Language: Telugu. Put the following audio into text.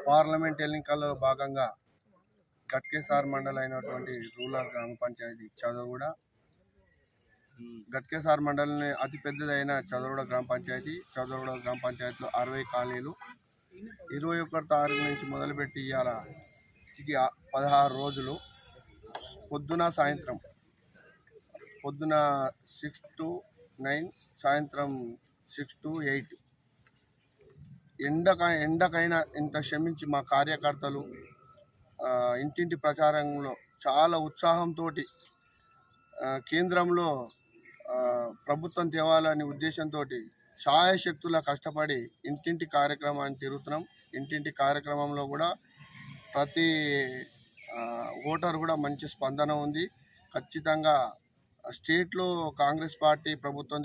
పార్లమెంట్ ఎన్నికల్లో భాగంగా గట్కేసార్ మండలం అయినటువంటి రూరల్ గ్రామ పంచాయతీ చదరగూడ, గట్కేసార్ మండలంలో అతిపెద్దదైన చదరగూడ గ్రామ పంచాయతీలో 60 కాలనీలు. 21 తారీఖు నుంచి మొదలుపెట్టి ఇవాళ 16 రోజులు పొద్దున 6 to 9, సాయంత్రం 6 to 8. ఎండకైనా ఇంత శ్రమించి మా కార్యకర్తలు ఇంటింటి ప్రచారంలో చాలా ఉత్సాహంతో కేంద్రంలో ప్రభుత్వం తేవాలనే ఉద్దేశంతో శాయశక్తుల కష్టపడి ఇంటింటి కార్యక్రమాన్ని తిరుగుతున్నాం. ఇంటింటి కార్యక్రమంలో కూడా ప్రతి ఓటర్ కూడా మంచి స్పందన ఉంది. ఖచ్చితంగా స్టేట్లో కాంగ్రెస్ పార్టీ ప్రభుత్వం